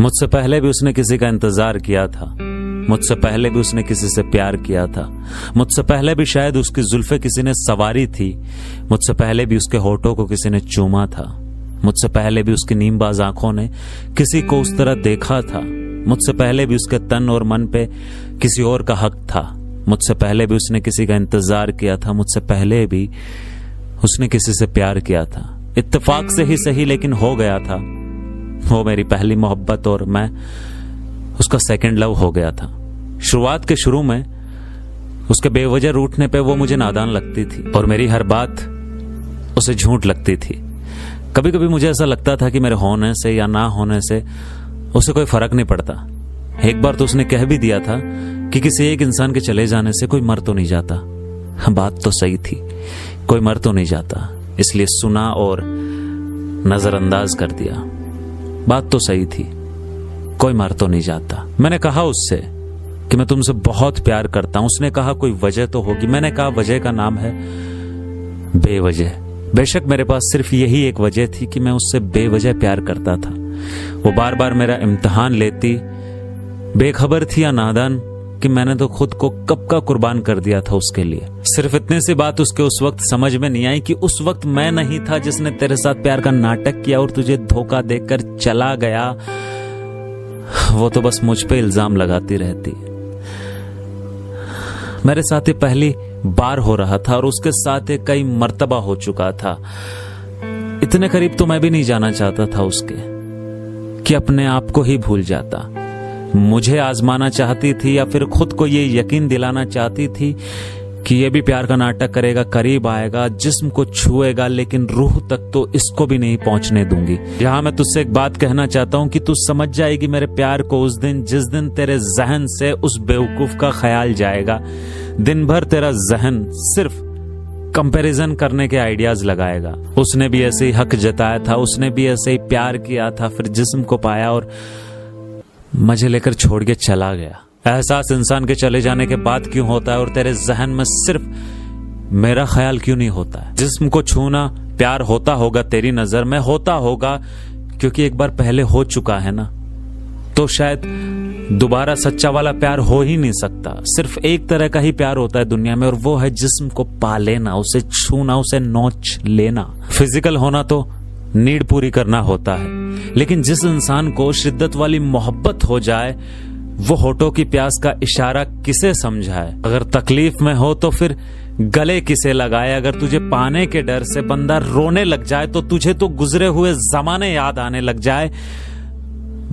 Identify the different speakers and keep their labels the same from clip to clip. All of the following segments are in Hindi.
Speaker 1: मुझसे पहले भी उसने किसी का इंतजार किया था, मुझसे पहले भी उसने किसी से प्यार किया था, मुझसे पहले भी शायद उसकी जुल्फे किसी ने सवारी थी, मुझसे पहले भी उसके होठों को किसी ने चूमा था, मुझसे पहले भी उसकी नीमबाज आंखों ने किसी को उस तरह देखा था, मुझसे पहले भी उसके तन और मन पे किसी और का हक था, मुझसे पहले भी उसने किसी का इंतजार किया था, मुझसे पहले भी उसने किसी से प्यार किया था। इत्तेफाक से ही सही लेकिन हो गया था। वो मेरी पहली मोहब्बत और मैं उसका सेकंड लव हो गया था। शुरुआत के शुरू में उसके बेवजह रूठने पे वो मुझे नादान लगती थी और मेरी हर बात उसे झूठ लगती थी। कभी कभी मुझे ऐसा लगता था कि मेरे होने से या ना होने से उसे कोई फर्क नहीं पड़ता। एक बार तो उसने कह भी दिया था कि किसी एक इंसान के चले जाने से कोई मर तो नहीं जाता। बात तो सही थी, कोई मर तो नहीं जाता, इसलिए सुना और नजरअंदाज कर दिया। बात तो सही थी, कोई मर तो नहीं जाता। मैंने कहा उससे कि मैं तुमसे बहुत प्यार करता हूं। उसने कहा कोई वजह तो होगी। मैंने कहा वजह का नाम है बेवजह। बेशक मेरे पास सिर्फ यही एक वजह थी कि मैं उससे बेवजह प्यार करता था। वो बार बार मेरा इम्तिहान लेती, बेखबर थी या नादान कि मैंने तो खुद को कब का कुर्बान कर दिया था उसके लिए। सिर्फ इतने सी बात उसके उस वक्त समझ में नहीं आई कि उस वक्त मैं नहीं था जिसने तेरे साथ प्यार का नाटक किया और तुझे धोखा देकर चला गया। वो तो बस मुझ पे इल्जाम लगाती रहती। मेरे साथ ये पहली बार हो रहा था और उसके साथ ये कई मर्तबा हो चुका था। इतने करीब तो मैं भी नहीं जाना चाहता था उसके कि अपने आप को ही भूल जाता। मुझे आजमाना चाहती थी या फिर खुद को ये यकीन दिलाना चाहती थी कि ये भी प्यार का नाटक करेगा, करीब आएगा, जिस्म को छुएगा, लेकिन रूह तक तो इसको भी नहीं पहुंचने दूंगी। यहां मैं तुझसे एक बात कहना चाहता हूं कि तू समझ जाएगी मेरे प्यार को उस दिन जिस दिन तेरे जहन से उस बेवकूफ का ख्याल जाएगा। दिन भर तेरा जहन सिर्फ कंपैरिजन करने के आइडियाज लगाएगा। उसने भी ऐसे ही हक जताया था, उसने भी ऐसे ही प्यार किया था, फिर जिस्म को पाया और मुझे लेकर छोड़ के चला गया। एहसास इंसान के चले जाने के बाद क्यों होता है और तेरे जहन में सिर्फ मेरा ख्याल क्यों नहीं होता है? जिस्म को छूना प्यार होता होगा तेरी नजर में, होता होगा क्योंकि एक बार पहले हो चुका है ना, तो शायद दोबारा सच्चा वाला प्यार हो ही नहीं सकता। सिर्फ एक तरह का ही प्यार होता है दुनिया में और वो है जिस्म को पा लेना, उसे छूना, उसे नोच लेना। फिजिकल होना तो नीड पूरी करना होता है, लेकिन जिस इंसान को शिद्दत वाली मोहब्बत हो जाए वो होठों की प्यास का इशारा किसे समझाए? अगर तकलीफ में हो तो फिर गले किसे लगाए? अगर तुझे पाने के डर से बंदा रोने लग जाए तो तुझे तो गुजरे हुए जमाने याद आने लग जाए।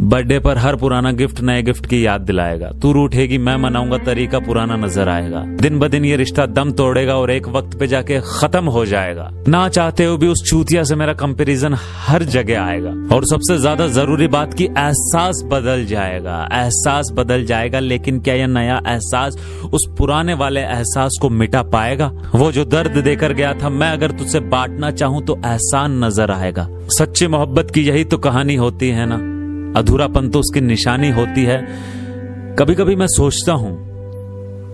Speaker 1: बर्थडे पर हर पुराना गिफ्ट नए गिफ्ट की याद दिलाएगा। तू रूठेगी, मैं मनाऊंगा, तरीका पुराना नजर आएगा। दिन ब दिन ये रिश्ता दम तोड़ेगा और एक वक्त पे जाके खत्म हो जाएगा। ना चाहते हुए भी उस चूतिया से मेरा कंपैरिजन हर जगह आएगा। और सबसे ज्यादा जरूरी बात की एहसास बदल जाएगा। एहसास बदल जाएगा, लेकिन क्या यह नया एहसास उस पुराने वाले एहसास को मिटा पाएगा? वो जो दर्द देकर गया था, मैं अगर तुझसे बांटना चाहूं तो एहसान नजर आएगा। सच्ची मोहब्बत की यही तो कहानी होती है ना, अधूरापन तो उसकी निशानी होती है। कभी कभी मैं सोचता हूं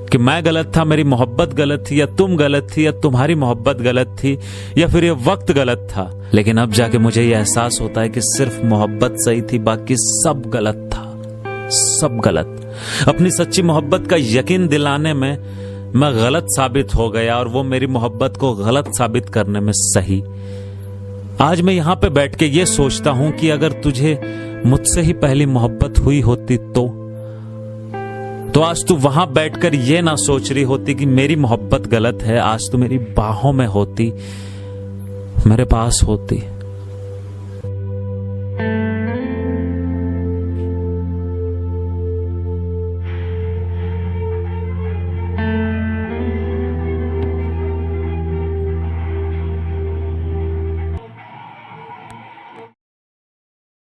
Speaker 1: कि मैं गलत था, मेरी मोहब्बत गलत थी, या तुम गलत थी, या तुम्हारी मोहब्बत गलत थी, या फिर ये वक्त गलत था। लेकिन अब जाके मुझे ये एहसास होता है कि सिर्फ मोहब्बत सही थी, बाकी सब गलत था, सब गलत। अपनी सच्ची मोहब्बत का यकीन दिलाने में मैं गलत साबित हो गया और वो मेरी मोहब्बत को गलत साबित करने में सही। आज मैं यहां पे बैठ के ये सोचता हूं कि अगर तुझे मुझसे ही पहली मोहब्बत हुई होती तो आज तू वहां बैठकर ये ना सोच रही होती कि मेरी मोहब्बत गलत है। आज तू मेरी बाहों में होती, मेरे पास होती।